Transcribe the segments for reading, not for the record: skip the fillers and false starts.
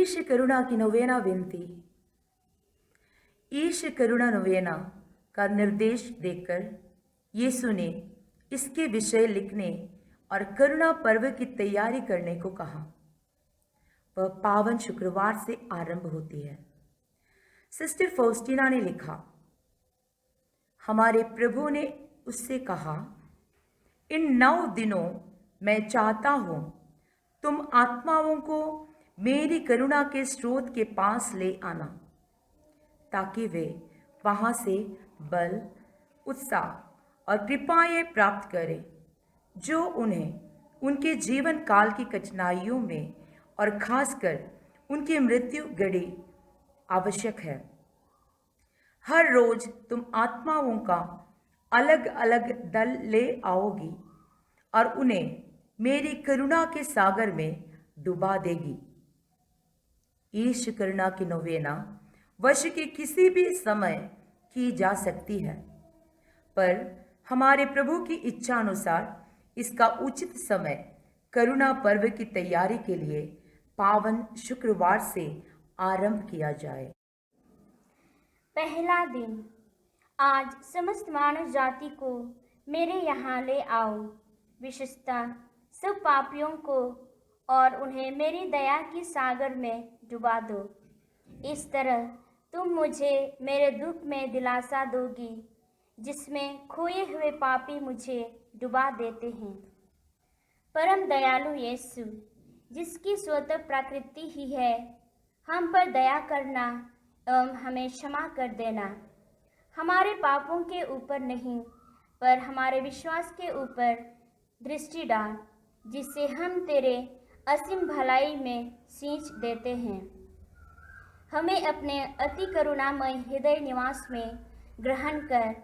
ईश करुणा की नोवेना विनती। ईश करुणा नोवेना का निर्देश देकर यीशु ने इसके विषय लिखने और करुणा पर्व की तैयारी करने को कहा। वह पावन शुक्रवार से आरंभ होती है। सिस्टर फौस्टीना ने लिखा, हमारे प्रभु ने उससे कहा, इन 9 दिनों मैं चाहता हूँ तुम आत्माओं को मेरी करुणा के स्रोत के पास ले आना, ताकि वे वहाँ से बल, उत्साह और कृपाएं प्राप्त करें जो उन्हें उनके जीवन काल की कठिनाइयों में और खासकर उनकी मृत्यु घड़ी आवश्यक है। हर रोज तुम आत्माओं का अलग अलग दल ले आओगी और उन्हें मेरी करुणा के सागर में डुबा देगी। ईश करुणा की नोवेना वर्ष के किसी भी समय की जा सकती है, पर हमारे प्रभु की इच्छा अनुसार इसका उचित समय करुणा पर्व की तैयारी के लिए पावन शुक्रवार से आरंभ किया जाए। पहला दिन। आज समस्त मानव जाति को मेरे यहाँ ले आओ, विशेषतः सब पापियों को, और उन्हें मेरी दया की सागर में डुबा दो। इस तरह तुम मुझे मेरे दुख में दिलासा दोगी, जिसमें खोए हुए पापी मुझे डुबा देते हैं। परम दयालु यीशु, जिसकी स्वतः प्रकृति ही है हम पर दया करना एवं हमें क्षमा कर देना, हमारे पापों के ऊपर नहीं पर हमारे विश्वास के ऊपर दृष्टि डाल, जिससे हम तेरे असीम भलाई में सींच देते हैं। हमें अपने अति करुणामय हृदय निवास में ग्रहण कर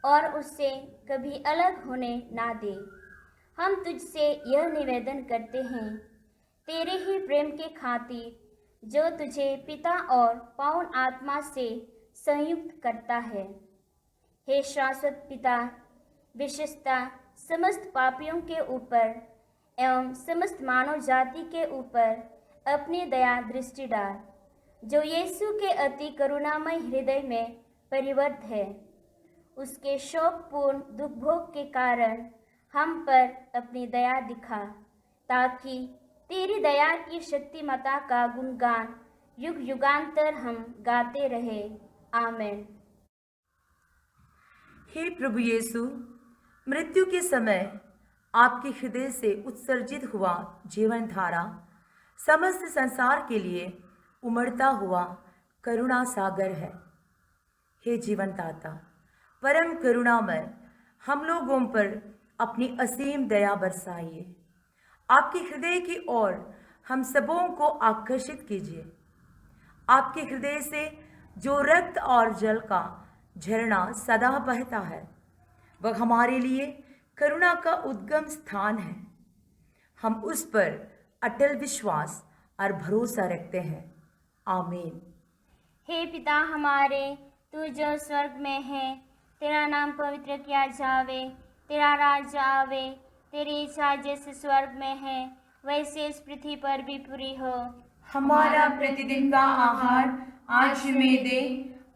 और उससे कभी अलग होने ना दे। हम तुझसे यह निवेदन करते हैं, तेरे ही प्रेम के खातिर, जो तुझे पिता और पावन आत्मा से संयुक्त करता है। हे शाश्वत पिता, विशेषतः समस्त पापियों के ऊपर एवं समस्त मानव जाति के ऊपर अपनी दया दृष्टि डाल, जो यीशु के अति करुणामय हृदय में परिवर्त है। उसके शोकपूर्ण दुखभोग के कारण हम पर अपनी दया दिखा, ताकि तेरी दया की शक्तिमता का गुणगान युग युगांतर हम गाते रहे। आमेन। हे प्रभु यीशु, मृत्यु के समय आपके हृदय से उत्सर्जित हुआ जीवन धारा समस्त संसार के लिए उमड़ता हुआ करुणा सागर है। हे जीवनदाता, परम करुणामय, हम लोगों पर अपनी असीम दया बरसाइए। आपके हृदय की ओर हम सबों को आकर्षित कीजिए। आपके हृदय से जो रक्त और जल का झरना सदा बहता है, वह हमारे लिए करुणा का उद्गम स्थान है। हम उस पर अटल विश्वास और भरोसा रखते हैं। आमीन। हे पिता हमारे, तू जो स्वर्ग में है, तेरा नाम पवित्र किया जावे, तेरा राज्य आवे, तेरी इच्छा जैसे स्वर्ग में है वैसे इस पृथ्वी पर भी पूरी हो। हमारा प्रतिदिन का आहार आज हमें दे,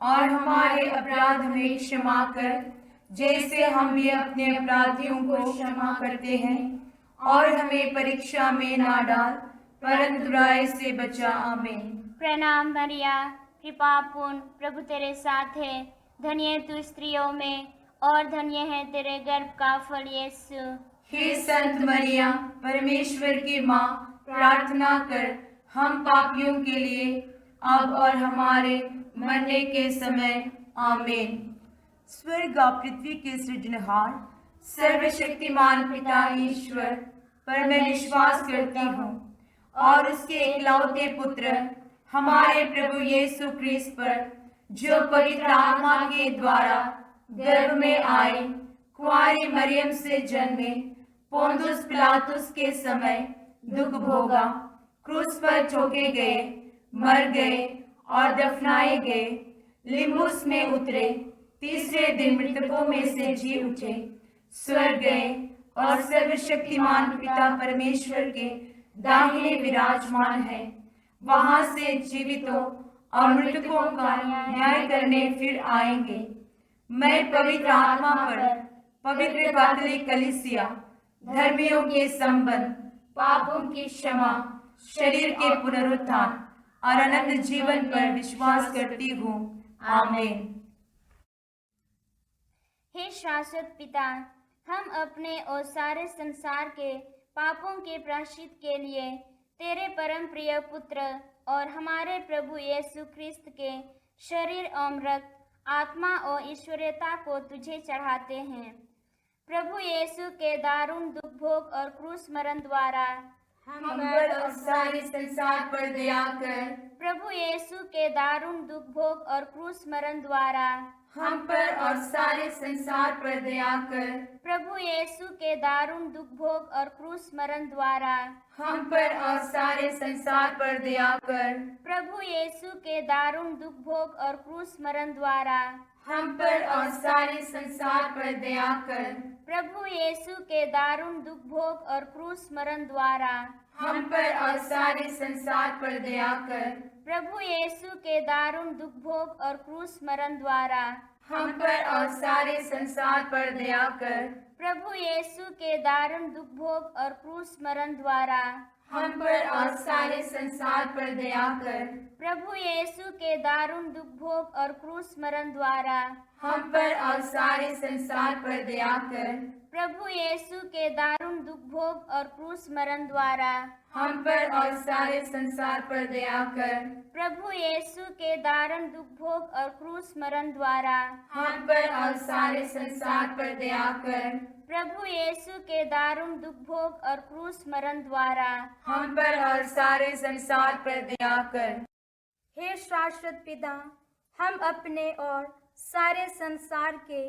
और हमारे अपराध हमें क्षमा कर, जैसे हम भी अपने अपराधियों को क्षमा करते हैं, और हमें परीक्षा में ना डाल, परंतु बुराई से बचा। आमीन। प्रणाम मरिया, कृपा पूर्ण, प्रभु तेरे साथ है, धन्य तू स्त्रियों में और धन्य है तेरे गर्भ का फल यीशु। हे संत मरिया, परमेश्वर की माँ, प्रार्थना कर हम पापियों के लिए अब और हमारे मरने के समय। आमीन। स्वर्ग और पृथ्वी के सृजनहार सर्वशक्तिमान पिता ईश्वर पर मैं विश्वास करती हूँ, और उसके इकलौते पुत्र हमारे प्रभु यीशु क्रिस्त पर, जो पवित्र आत्मा के द्वारा गर्भ में आए, कुंवारी मरियम से जन्मे, पोंदुस पिलातुस के समय दुख भोगा, क्रूस पर ठोके गए, मर गए और दफनाए गए, लिम्बुस में उतरे, तीसरे दिन मृतकों में से जी उठे, स्वर्ग गए और सर्वशक्तिमान पिता परमेश्वर के दाहिने विराजमान है। वहां से जीवितों और मृतकों का न्याय करने फिर आएंगे। मैं पवित्र आत्मा पर, पवित्र कैथोलिक कलीसिया, धर्मियों के संबंध, पापों की क्षमा, शरीर के पुनरुत्थान और अनंत जीवन पर विश्वास करती हूँ। आमीन। हे शाश्वत पिता, हम अपने और सारे संसार के पापों के प्रायश्चित के लिए तेरे परम प्रिय पुत्र और हमारे प्रभु यीशु ख्रिस्त के शरीर और रक्त, आत्मा और ईश्वरीयता को तुझे चढ़ाते हैं। प्रभु यीशु के दारुण दुख भोग और क्रूस मरण द्वारा हम पर और सारे संसार पर दया कर। प्रभु यीशु के दारुण दुख भोग और क्रूस मरण द्वारा हम पर और सारे संसार पर दया कर। प्रभु यीशु के दारुण दुख भोग और क्रूस मरण द्वारा हम पर और सारे संसार पर दया कर। प्रभु यीशु के दारुण दुख भोग और क्रूस मरण द्वारा हम पर और सारे संसार पर दया कर। प्रभु यीशु के दारुण दुख भोग और क्रूस मरण द्वारा हम पर और सारे संसार पर दया कर। प्रभु यीशु के दारुण दुख भोग और क्रूस मरण द्वारा हम पर और सारे संसार पर दया कर। प्रभु यीशु के दारुण दुख भोग और क्रूस मरण द्वारा हम पर और सारे संसार पर दया कर। प्रभु यीशु के दारुण दुख भोग और क्रूस मरण द्वारा हम पर और सारे संसार पर दया कर। प्रभु यीशु के दारुण दुख भोग और क्रूस मरण द्वारा हम पर और सारे संसार पर दया कर। प्रभु यीशु के दारुण दुख भोग और क्रूस मरण द्वारा हम पर और सारे संसार पर दया कर। प्रभु यीशु के दारुण दुख भोग और क्रूस मरण द्वारा हम पर और सारे संसार पर दया कर। हे शाश्वत पिता, हम अपने और सारे संसार के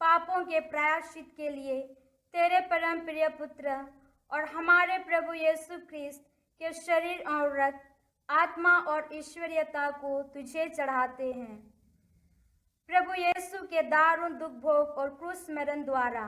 पापों के प्रायश्चित के लिए तेरे परम प्रिय पुत्र और हमारे प्रभु यीशु ख्रिस्त के शरीर और रक्त, आत्मा और ईश्वरीयता को तुझे चढ़ाते हैं। प्रभु यीशु के दारुण दुख भोग और क्रूस मरण द्वारा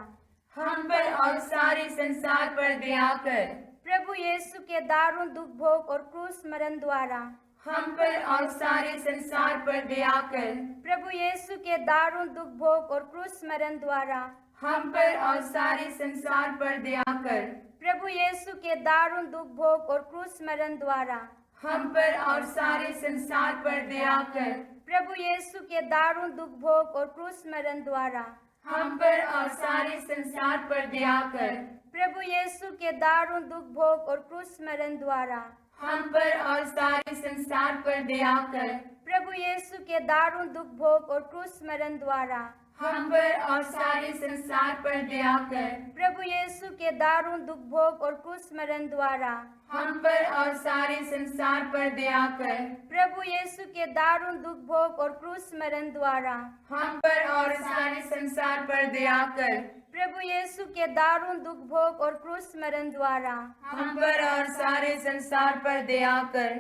हम पर और सारे संसार पर दया कर। प्रभु यीशु के दारुण दुख भोग और क्रूस मरण द्वारा हम पर और सारे संसार पर दया कर। प्रभु यीशु के दारुण दुख भोग और क्रूस मरण द्वारा हम पर और सारे संसार पर दया कर। प्रभु यीशु के दारुण दुख भोग और क्रूस मरण द्वारा हम पर और सारे संसार पर दया कर। प्रभु यीशु के दारुण दुख भोग और क्रूस मरण द्वारा हम पर और सारे संसार पर दया कर। प्रभु यीशु के दारुण दुख भोग और क्रूस मरण द्वारा हम पर और सारे संसार पर दया कर। प्रभु यीशु के दारुण दुख भोग और क्रूस मरण द्वारा हम पर और सारे संसार पर दया कर। प्रभु यीशु के दारुण दुख भोग और क्रूस मरण द्वारा हम पर और सारे संसार पर दया कर। प्रभु यीशु के दारुण दुख भोग और क्रूस मरण द्वारा हम पर और सारे संसार पर दया कर। प्रभु यीशु के दारुण दुख भोग और क्रूस मरण द्वारा हम पर और सारे संसार पर दया कर।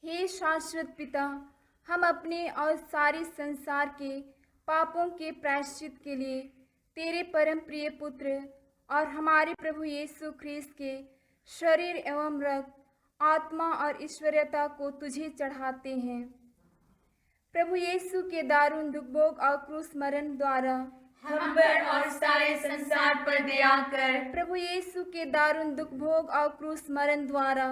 हे शाश्वत पिता, हम अपने और सारे संसार के पापों के प्रायश्चित के लिए तेरे परम प्रिय पुत्र और हमारे प्रभु यीशु ख्रिस्त के शरीर एवं रक्त, आत्मा और ईश्वरीयता को तुझे चढ़ाते हैं। प्रभु यीशु के दारुण दुख भोग और क्रूस मरण द्वारा हम पर और सारे संसार पर दया कर। प्रभु यीशु के दारुण दुख भोग और क्रूस मरण द्वारा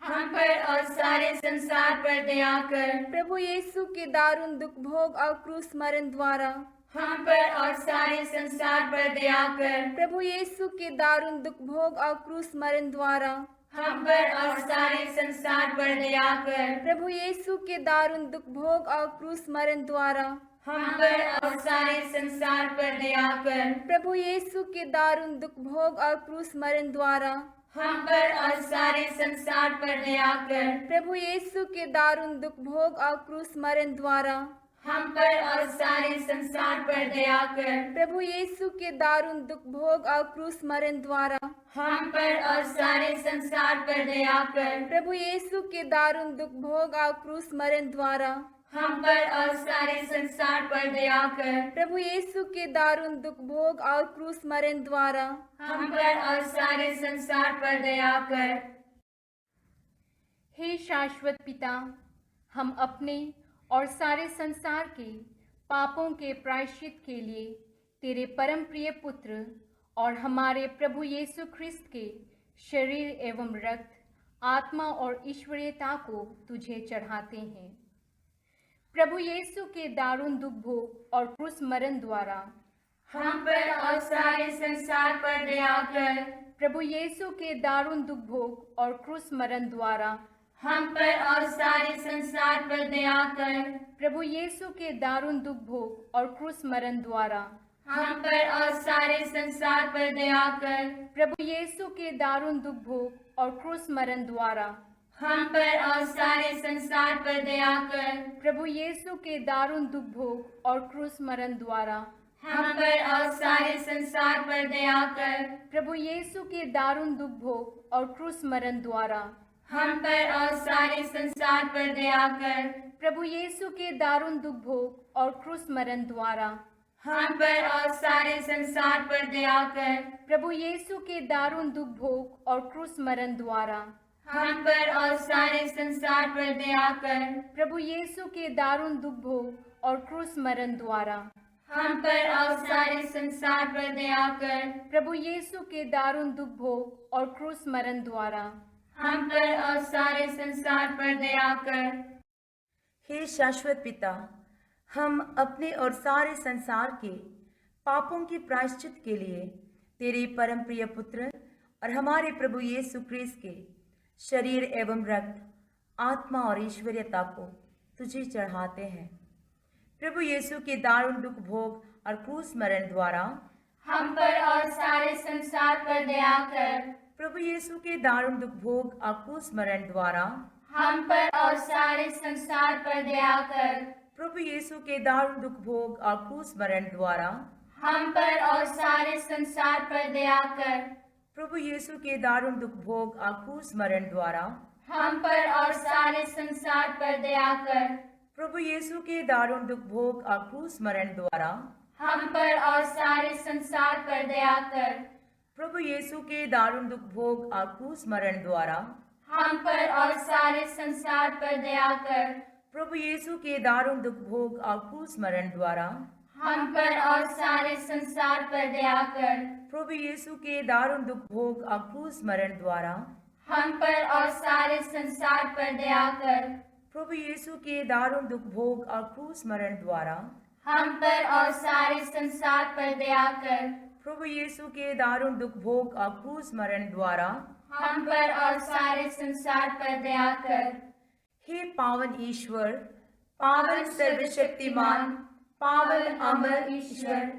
हम पर और सारे संसार पर दया कर। प्रभु यीशु के दारुण दुख भोग और क्रूस मरण द्वारा हम पर और सारे संसार पर दया कर। प्रभु यीशु के दारुण दुख भोग और क्रूस मरण द्वारा हम पर और सारे संसार पर दया कर। प्रभु यीशु के दारुण दुख भोग और क्रूस मरण द्वारा हम पर और सारे संसार पर दया कर। प्रभु यीशु के दारुण दुख भोग और क्रूस मरण द्वारा हम पर और सारे संसार पर दया कर। प्रभु यीशु के दारुण दुख भोग और क्रूस मरण द्वारा हम पर और सारे संसार पर दया कर। प्रभु यीशु के दारुण दुख भोग और क्रूस मरण द्वारा हम पर और सारे संसार पर दया कर। प्रभु यीशु के दारुण दुख भोग और क्रूस मरण द्वारा हम पर और सारे संसार पर दया कर। प्रभु यीशु के दारुण दुख भोग और क्रूस मरण द्वारा हम पर और सारे संसार पर दया कर। हे शाश्वत पिता, हम अपने और सारे संसार के पापों के प्रायश्चित के लिए तेरे परम प्रिय पुत्र और हमारे प्रभु यीशु ख्रिस्त के शरीर एवं रक्त, आत्मा और ईश्वरीयता को तुझे चढ़ाते हैं। प्रभु यीशु के दारुण दुख भोग और क्रूस मरण द्वारा हम पर और सारे संसार पर दया कर। प्रभु यीशु के दारुण दुख भोग और क्रूस मरण द्वारा हम पर और सारे संसार पर दया कर। प्रभु यीशु के दारुण दुख भोग और क्रूस मरण द्वारा हम पर और सारे संसार पर दया कर। प्रभु यीशु के दारुण दुख भोग और क्रूस मरण द्वारा हम पर और सारे संसार पर दया कर। प्रभु यीशु के दारुण दुख भोग और क्रूस मरण द्वारा हम पर और सारे संसार पर दया कर। प्रभु यीशु के दारुण दुख भोग और क्रूस मरण द्वारा हम पर और सारे संसार पर दया कर। प्रभु यीशु के दारुण दुख भोग और क्रूस मरण द्वारा हम पर और सारे संसार पर दया कर। प्रभु यीशु के दारुण दुख भोग और क्रूस मरण द्वारा हम पर और सारे संसार पर दया कर। प्रभु यीशु के दारुण दुख भोग और क्रूस मरण द्वारा हम पर और सारे संसार पर दया कर। प्रभु यीशु के दारुण दुख भोग और क्रूस मरण द्वारा हम पर और सारे संसार पर दया कर। हे शाश्वत पिता, हम अपने और सारे संसार के पापों के प्रायश्चित के लिए तेरे परम प्रिय पुत्र और हमारे प्रभु यीशु ख्रीस्त के शरीर एवं रक्त, आत्मा और ईश्वरीयता को तुझे चढ़ाते हैं। प्रभु यीशु के दारुण दुख भोग और क्रूस मरण द्वारा हम पर और सारे संसार पर दया कर। प्रभु यीशु के दारुण दुख भोग और क्रूस मरण द्वारा हम पर और सारे संसार पर दया कर। प्रभु यीशु के दारुण दुख भोग और क्रूस मरण द्वारा हम पर और सारे संसार पर दया कर। प्रभु यीशु के दारुण दुख भोग और क्रूस मरण द्वारा हम पर और सारे संसार पर दया कर। प्रभु यीशु के दारुण दुख भोग और क्रूस मरण द्वारा हम पर और सारे संसार पर दया कर। प्रभु यीशु के दारुण दुख भोग और क्रूस मरण द्वारा हम पर और सारे संसार पर दया कर। प्रभु यीशु के दारुण दुख भोग और क्रूस मरण द्वारा हम पर और सारे संसार पर दया कर। प्रभु यीशु के दारुण दुख भोग और क्रूस मरण द्वारा हम पर और सारे संसार पर दया कर। प्रभु यीशु के दारुण दुख भोग और क्रूस मरण द्वारा हम पर और सारे संसार पर दया कर। प्रभु यीशु के दारुण दुख भोग और क्रूस मरण द्वारा हम पर और सारे संसार पर दया कर। हे पावन ईश्वर, पावन सर्वशक्तिमान, पावन अमर ईश्वर,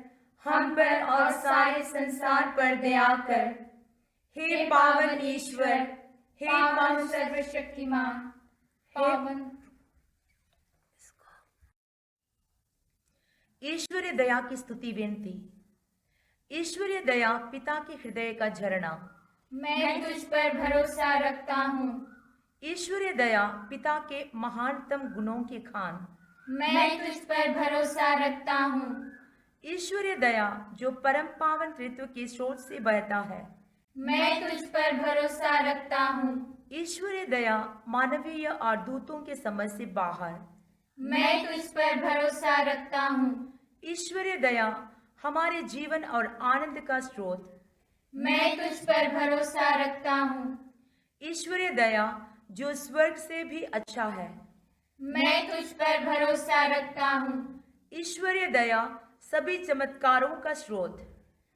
हम पर और सारे संसार पर दया कर। हे पावन ईश्वर, हे पावन सर्वशक्तिमान, पावन ईश्वरीय दया की स्तुति विनती। ईश्वरीय दया पिता के हृदय का झरना। मैं तुझ पर भरोसा रखता हूँ। ईश्वरीय दया पिता के महानतम गुणों की खान। मैं तुझ पर भरोसा रखता हूँ। ईश्वरीय दया जो परम पावन ऋतु के स्रोत से बहता है। मैं तुझ पर भरोसा रखता हूँ। ईश्वरीय दया मानवीय और दूतों के समझ से बाहर। मैं तुझ पर भरोसा रखता हूँ। ईश्वरीय दया हमारे जीवन और आनंद का स्रोत। मैं तुझ पर भरोसा रखता हूँ। ईश्वरीय दया जो स्वर्ग से भी अच्छा है। मैं तुझ पर भरोसा रखता हूँ। ईश्वरीय दया सभी चमत्कारों का स्रोत।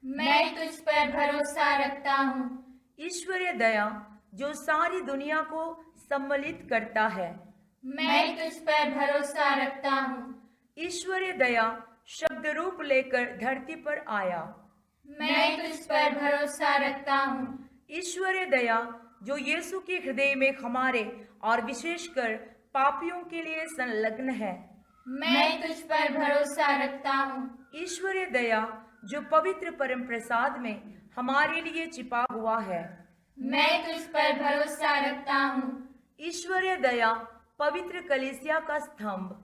मैं तुझ पर भरोसा रखता हूँ। ईश्वरीय दया जो सारी दुनिया को सम्मिलित करता है। मैं तुझ पर भरोसा रखता हूँ। ईश्वरीय दया शब्द रूप लेकर धरती पर आया। मैं तुझ पर भरोसा रखता हूँ। ईश्वरीय दया जो यीशु के हृदय में हमारे और विशेषकर पापियों के लिए संलग्न है। मैं तुझ पर भरोसा रखता हूँ। ईश्वरीय दया जो पवित्र परम प्रसाद में हमारे लिए छिपा हुआ है। मैं तुझ पर भरोसा रखता हूँ। ईश्वरीय दया पवित्र कलीसिया का स्तंभ।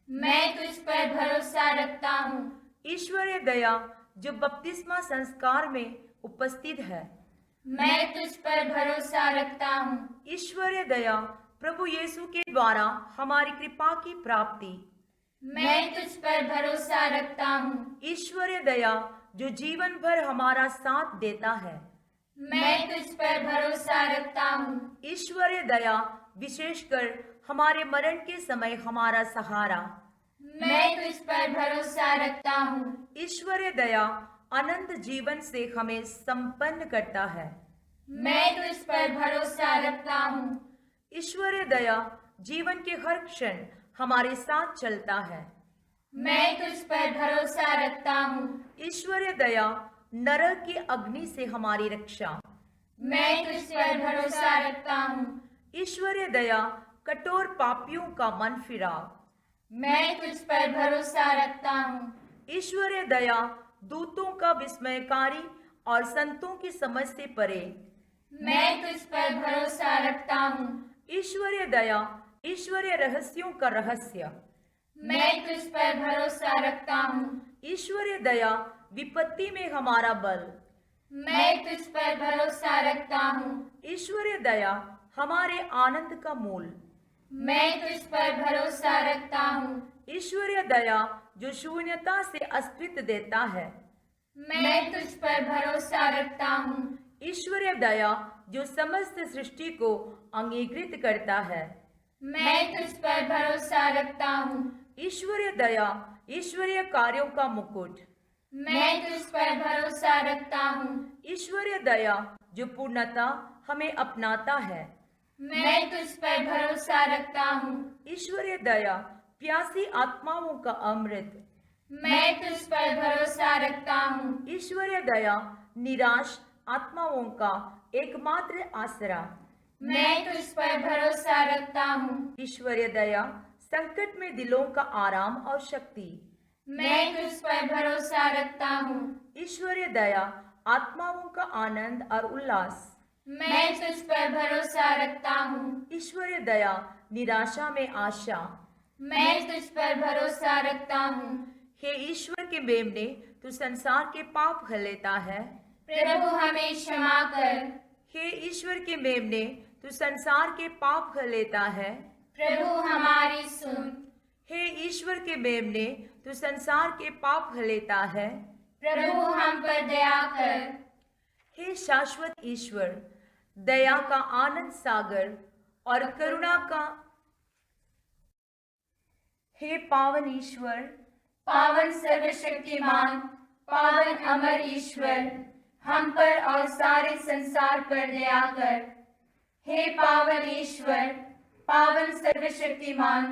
मैं तुझ पर भरोसा रखता हूँ। ईश्वरीय दया जो बपतिस्मा संस्कार में उपस्थित है। मैं तुझ पर भरोसा रखता हूँ। ईश्वरीय दया प्रभु यीशु के द्वारा हमारी कृपा की प्राप्ति। मैं तुझ पर भरोसा रखता हूँ। ईश्वरीय दया जो जीवन भर हमारा साथ देता है। मैं तुझ पर भरोसा रखता हूँ। ईश्वरीय दया विशेषकर हमारे मरण के समय हमारा सहारा। मैं तुझ पर भरोसा रखता हूँ। ईश्वरीय दया अनंत जीवन से हमें संपन्न करता है। मैं तुझ पर भरोसा रखता हूँ। ईश्वरीय दया जीवन के हर क्षण हमारे साथ चलता है। मैं तुझ पर भरोसा रखता हूँ। ईश्वरीय दया नरक की अग्नि से हमारी रक्षा। मैं तुझ पर भरोसा रखता हूँ। ईश्वरीय दया कठोर पापियों का मन फिराव। मैं तुझ पर भरोसा रखता हूँ। ईश्वरीय दया दूतों का विस्मयकारी और संतों की समझ से परे। मैं तुझ पर भरोसा रखता हूँ। ईश्वरीय दया ईश्वरीय रहस्यों का रहस्य। मैं तुझ पर भरोसा रखता हूँ। ईश्वरीय दया विपत्ति में हमारा बल। मैं तुझ पर भरोसा रखता हूँ। ईश्वरीय दया हमारे आनंद का मूल। मैं तुझ पर भरोसा रखता हूँ। ईश्वरीय दया जो शून्यता से अस्तित्व देता है। मैं तुझ पर भरोसा रखता हूँ। ईश्वरीय दया जो समस्त सृष्टि को अंगीकृत करता है। मैं तुझ पर भरोसा रखता हूँ। ईश्वरीय दया ईश्वरीय कार्यों का मुकुट। मैं तुझ पर भरोसा रखता हूँ। ईश्वरीय दया जो पूर्णता हमें अपनाता है। मैं तुझ पर भरोसा रखता हूँ। ईश्वरीय दया प्यासी आत्माओं का अमृत। मैं तुझ पर भरोसा रखता हूँ। ईश्वरीय दया निराश आत्माओं का एकमात्र आसरा। मैं तुझ पर भरोसा रखता हूँ। ईश्वरीय दया संकट में दिलों का आराम और शक्ति। मैं तुझ पर भरोसा रखता हूँ। ईश्वरीय दया आत्माओं का आनंद और उल्लास। मैं तुझ पर भरोसा रखता हूँ। ईश्वरीय दया निराशा में आशा। मैं तुझ पर भरोसा रखता हूँ। हे ईश्वर के मेमने तू संसार के पाप लेता है। प्रभु हमें क्षमा कर। हे ईश्वर के मेमने तू संसार के पाप लेता है। प्रभु हमारी सुन। हे ईश्वर के मेमने तू संसार के पाप लेता है। प्रभु हम पर दया कर। हे शाश्वत ईश्वर दया का आनंद सागर और करुणा का। हे पावन ईश्वर पावन सर्वशक्तिमान पावन अमर ईश्वर हम पर और सारे संसार पर दया कर। हे पावन ईश्वर पावन सर्वशक्तिमान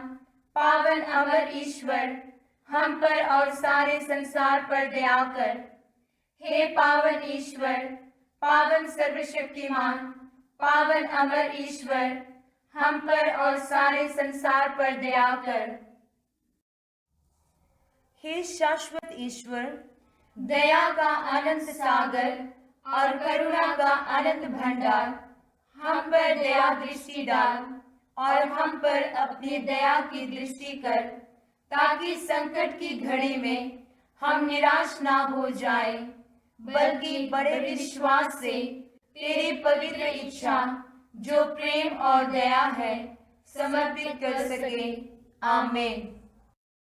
पावन अमर ईश्वर हम पर और सारे संसार पर दया कर। हे पावन ईश्वर पावन सर्वशक्तिमान पावन अमर ईश्वर हम पर और सारे संसार पर दया कर। हे शाश्वत ईश्वर दया का अनंत सागर और करुणा का अनंत भंडार हम पर दया दृष्टि डाल और हम पर अपनी दया की दृष्टि कर, ताकि संकट की घड़ी में हम निराश ना हो जाएं, बल्कि बड़े विश्वास से तेरी पवित्र इच्छा जो प्रेम और दया है समर्पित कर सके। आमीन।